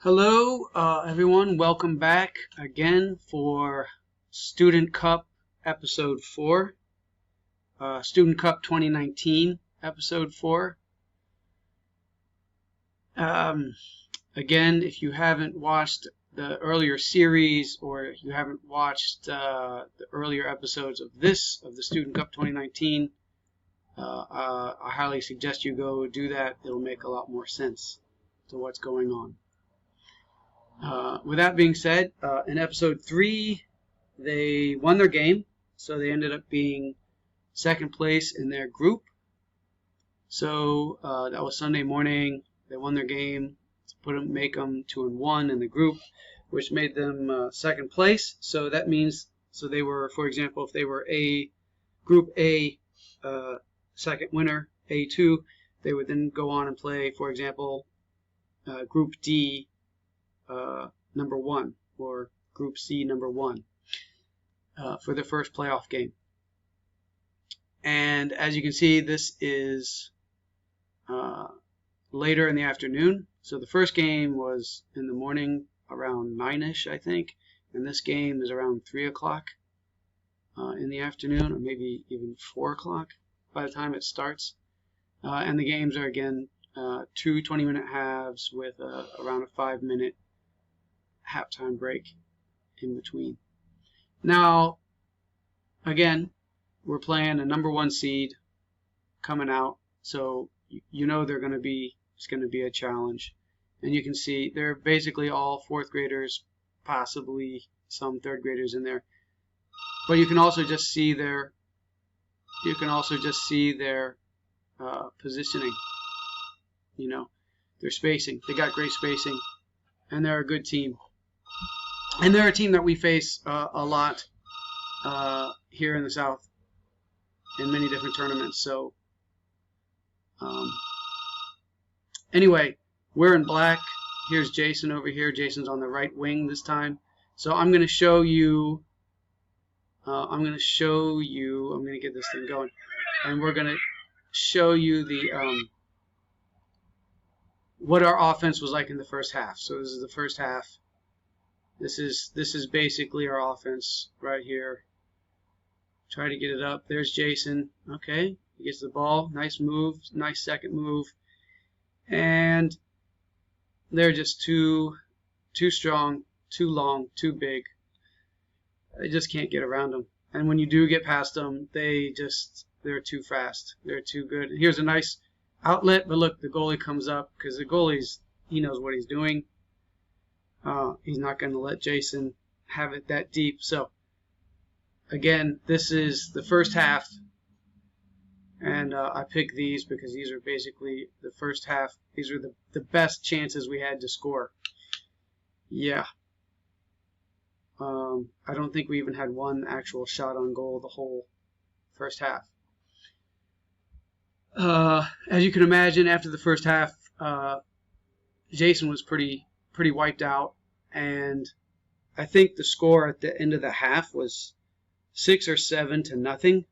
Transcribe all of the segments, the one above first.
Hello, everyone. Welcome back again for Student Cup Episode 4, Student Cup 2019 Episode 4. Again, if you haven't watched the earlier series or you haven't watched the earlier episodes of the Student Cup 2019, I highly suggest you go do that. It'll make a lot more sense to what's going on. With that being said, in episode 3, they won their game, so they ended up being second place in their group. So that was Sunday morning. They won their game to make them 2-1 in the group, which made them second place. So that means, they were, for example, if they were Group A second winner, A2, they would then go on and play, for example, Group D number 1 or Group C number 1 for the first playoff game. And as you can see, this is later in the afternoon. So the first game was in the morning around 9ish, I think, and this game is around 3 o'clock in the afternoon, or maybe even 4 o'clock by the time it starts. And the games are again 2 20-minute halves with around a 5-minute halftime break in between. Now, again, we're playing a number 1 seed coming out, so you know it's going to be a challenge. And you can see they're basically all 4th graders, possibly some 3rd graders in there. But you can also just see their positioning. You know, their spacing. They got great spacing, and they're a good team. And they're a team that we face a lot here in the South in many different tournaments. So anyway, we're in black. Here's Jason over here. Jason's on the right wing this time. So I'm going to show you. I'm going to get this thing going, and we're going to show you the what our offense was like in the first half. So this is the first half. This is basically our offense right here. Try to get it up. There's Jason. Okay, he gets the ball. Nice move. Nice second move. And they're just too strong, too long, too big. I just can't get around them. And when you do get past them, they're too fast. They're too good. Here's a nice outlet, but look, the goalie comes up because the goalie's, he knows what he's doing. He's not going to let Jason have it that deep. So again, this is the first half, and I picked these because these are basically the first half. These are the best chances we had to score. Yeah. I don't think we even had one actual shot on goal the whole first half. As you can imagine, after the first half, Jason was pretty wiped out, and I think the score at the end of the half was 6 or 7 to nothing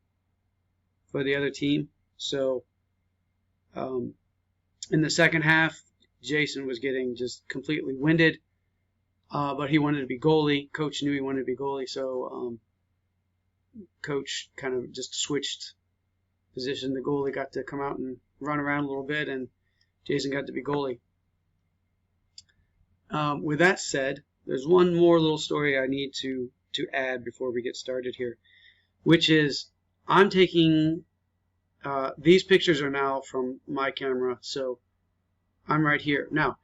for the other team. So in the second half, Jason was getting just completely winded, but he wanted to be goalie. Coach knew he wanted to be goalie, so Coach kind of just switched position. The goalie got to come out and run around a little bit, and Jason got to be goalie. With that said, there's one more little story I need to add before we get started here, which is I'm taking these pictures are now from my camera, so I'm right here. Now,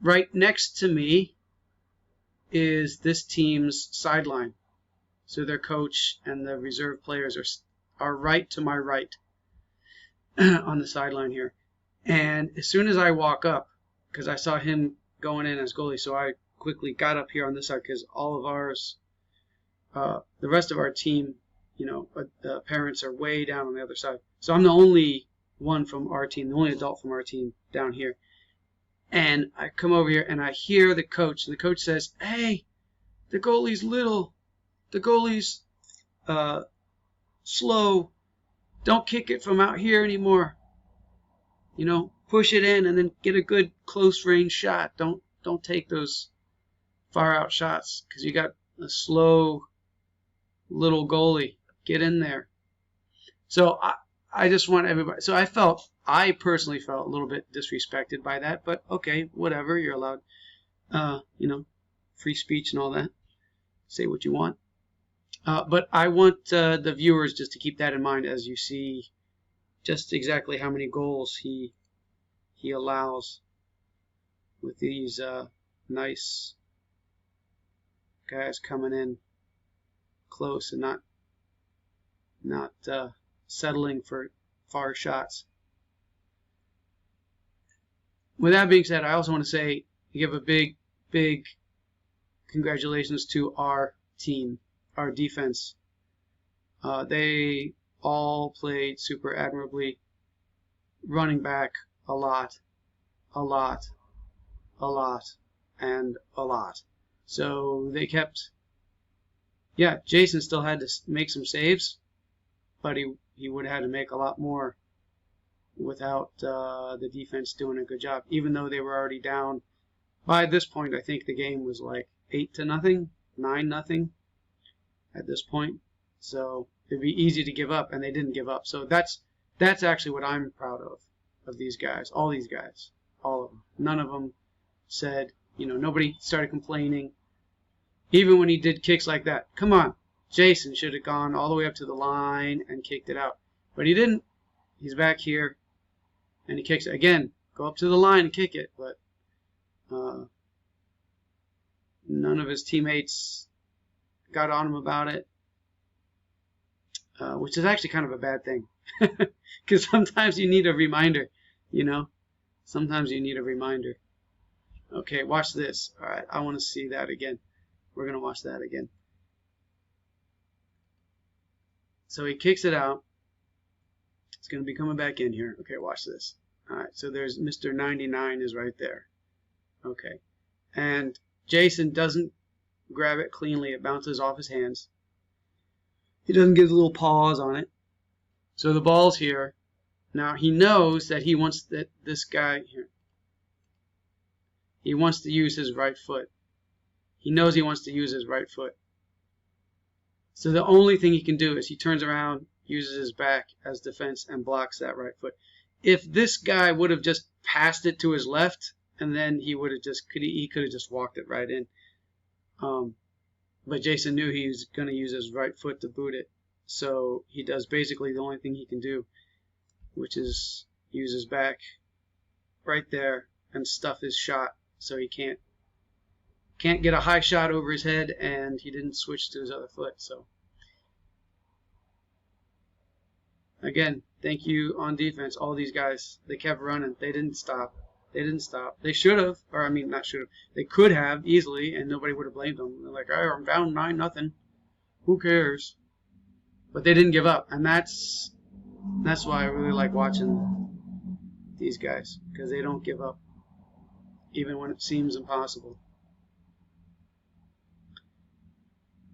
right next to me is this team's sideline. So their coach and the reserve players are right to my right on the sideline here. And as soon as I walk up, because I saw him going in as goalie, so I quickly got up here on this side because all of ours, the rest of our team, the parents are way down on the other side. So I'm the only one from our team, the only adult from our team down here. And I come over here and I hear the coach, and the coach says, "Hey, the goalie's little. The goalie's slow. Don't kick it from out here anymore. Push it in and then get a good close range shot. Don't don't take those far out shots because you got a slow little goalie. Get in there. So I just want everybody. So I personally felt a little bit disrespected by that, but okay, whatever. You're allowed, free speech and all that. Say what you want. But I want the viewers just to keep that in mind as you see just exactly how many goals he allows with these nice guys coming in close and not settling for far shots. With that being said, I also want to give a big congratulations to our team, our defense. They all played super admirably, running back a lot, and a lot. So they kept, Jason still had to make some saves, but he would have had to make a lot more without the defense doing a good job, even though they were already down. By this point, I think the game was like 8-0, 9-0 at this point. So it'd be easy to give up, and they didn't give up. So that's actually what I'm proud of these guys, all these guys, all of them. None of them said, nobody started complaining. Even when he did kicks like that, come on, Jason should have gone all the way up to the line and kicked it out. But he didn't. He's back here, and he kicks it. Again, go up to the line and kick it. But none of his teammates got on him about it, which is actually kind of a bad thing. Because sometimes you need a reminder, Sometimes you need a reminder. Okay, watch this. All right, I want to see that again. We're going to watch that again. So he kicks it out. It's going to be coming back in here. Okay, watch this. All right, so there's Mr. 99 is right there. Okay, and Jason doesn't grab it cleanly. It bounces off his hands. He doesn't get a little pause on it. So the ball's here. Now he knows that he wants this guy here. He wants to use his right foot. He knows he wants to use his right foot. So the only thing he can do is he turns around, uses his back as defense, and blocks that right foot. If this guy would have just passed it to his left, and then he could have just walked it right in. But Jason knew he was going to use his right foot to boot it. So he does basically the only thing he can do, which is use his back right there and stuff his shot so he can't get a high shot over his head, and he didn't switch to his other foot. So again, thank you on defense, all these guys. They kept running. They didn't stop. They should have, or I mean, not should have. They could have easily, and nobody would have blamed them. They're like, oh, I'm down 9-0. Who cares? But they didn't give up, and that's why I really like watching these guys, because they don't give up, even when it seems impossible.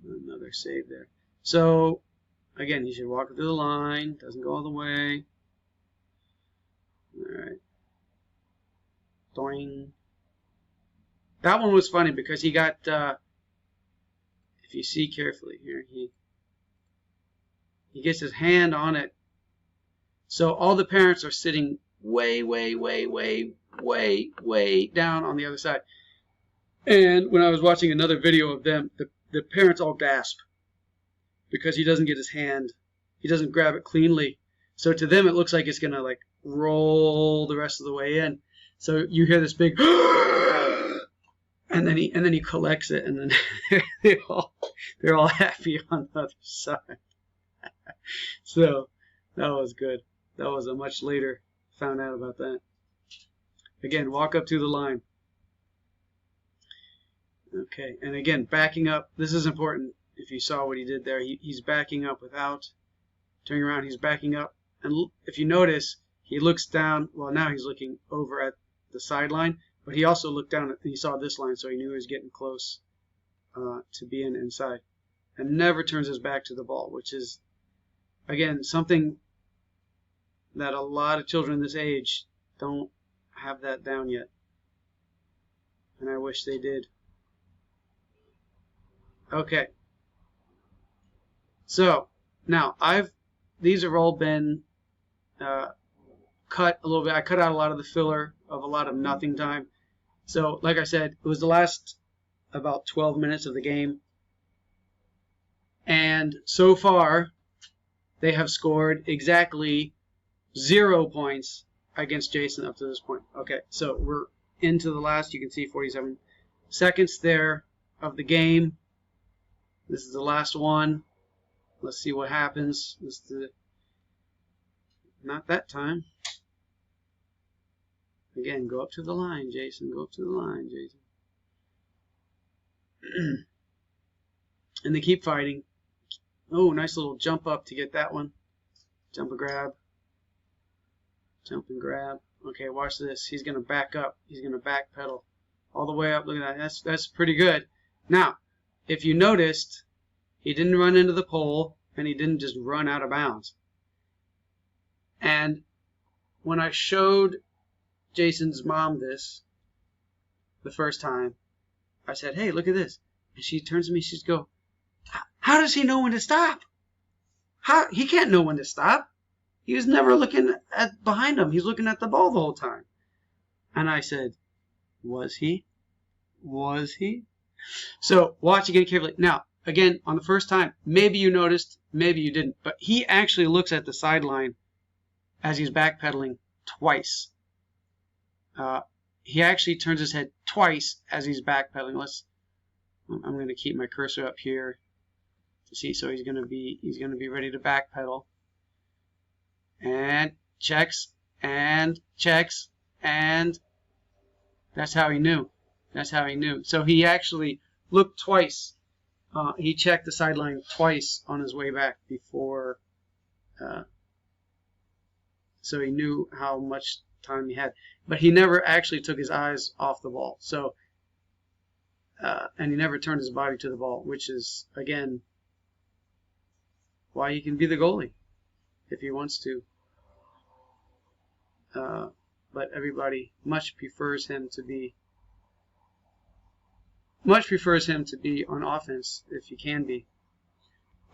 Another save there. So again, he should walk through the line. Doesn't go all the way. All right. Doing. That one was funny because he got. If you see carefully here, he gets his hand on it. So all the parents are sitting way down on the other side. And when I was watching another video of them, the parents all gasp because he doesn't get his hand. He doesn't grab it cleanly. So to them, it looks like it's going to like roll the rest of the way in. So you hear this big, and then he collects it, and then they're all happy on the other side. So that was good. That was a much later found out about that. Again, walk up to the line. Okay, and again, backing up. This is important. If you saw what he did there, he's backing up without turning around. He's backing up, and if you notice, he looks down. Well, now he's looking over at the sideline, but he also looked down and he saw this line, so he knew he was getting close to being inside, and never turns his back to the ball, which is, again, something that a lot of children this age don't have that down yet. and I wish they did. Okay. So now these have all been cut a little bit. I cut out a lot of the filler of a lot of nothing time. So like I said, it was the last about 12 minutes of the game. And so far, they have scored exactly 0 points against Jason up to this point. Okay, so we're into the last, you can see 47 seconds there of the game. This is the last one. Let's see what happens. This is not that time. Again, go up to the line, Jason. Go up to the line, Jason. And they keep fighting. Oh, nice little jump up to get that one. Jump and grab. Jump and grab. Okay, watch this. He's going to back up. He's going to back pedal all the way up. Look at that. That's pretty good. Now, if you noticed, he didn't run into the pole, and he didn't just run out of bounds. And when I showed Jason's mom this the first time, I said, hey, look at this. And she turns to me, she's go, how does he know when to stop? He can't know when to stop. He was never looking at behind him. He's looking at the ball the whole time. And I said, was he? Was he? So watch again carefully. Now, again, on the first time, maybe you noticed, maybe you didn't, but he actually looks at the sideline as he's backpedaling twice. He actually turns his head twice as he's backpedaling. I'm going to keep my cursor up here to see. So he's going to be ready to backpedal, and checks, and that's how he knew. That's how he knew. So he actually looked twice. He checked the sideline twice on his way back before. So he knew how much time he had, but he never actually took his eyes off the ball. So, and he never turned his body to the ball, which is again why he can be the goalie if he wants to. But everybody much prefers him to be on offense if he can be.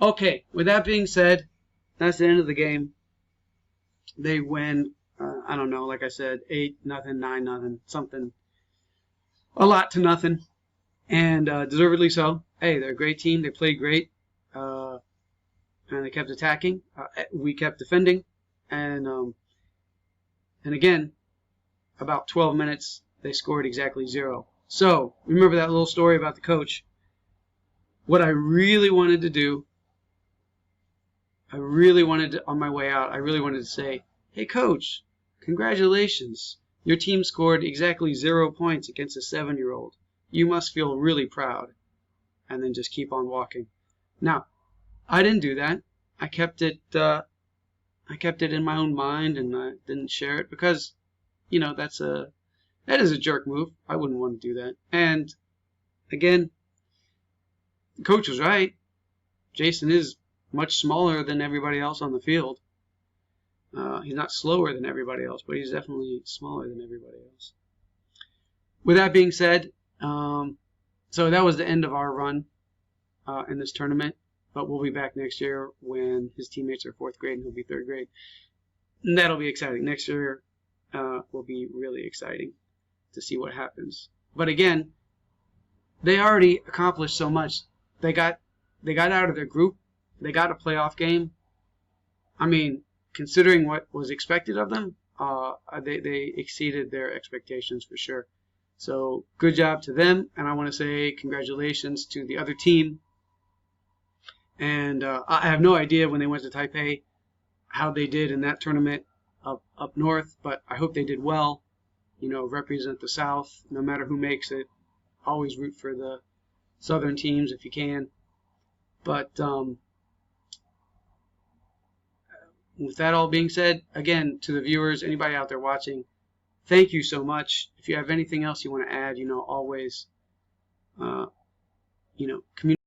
Okay, with that being said, that's the end of the game. They win, I don't know, like I said, 8-0, 9-0, something, a lot to nothing, and deservedly so. Hey, they're a great team. They played great, and they kept attacking. We kept defending, and again, about 12 minutes, they scored exactly 0. So, remember that little story about the coach. What I really wanted to do, on my way out, I really wanted to say, hey, coach, congratulations. Your team scored exactly 0 points against a 7-year-old. You must feel really proud. And then just keep on walking. Now, I didn't do that. I kept it in my own mind, and I didn't share it because, you know, that is a jerk move. I wouldn't want to do that. And again, the coach was right. Jason is much smaller than everybody else on the field. He's not slower than everybody else, but he's definitely smaller than everybody else. With that being said, so that was the end of our run in this tournament. But we'll be back next year when his teammates are 4th grade and he'll be 3rd grade. And that'll be exciting. Next year will be really exciting to see what happens. But again, they already accomplished so much. They got out of their group. They got a playoff game. I mean, considering what was expected of them, they exceeded their expectations for sure. So good job to them, and I want to say congratulations to the other team. And I have no idea when they went to Taipei how they did in that tournament up north, but I hope they did well. You know, represent the South, no matter who makes it. Always root for the Southern teams if you can. But with that all being said, again, to the viewers, anybody out there watching, thank you so much. If you have anything else you want to add, you know, always, communicate.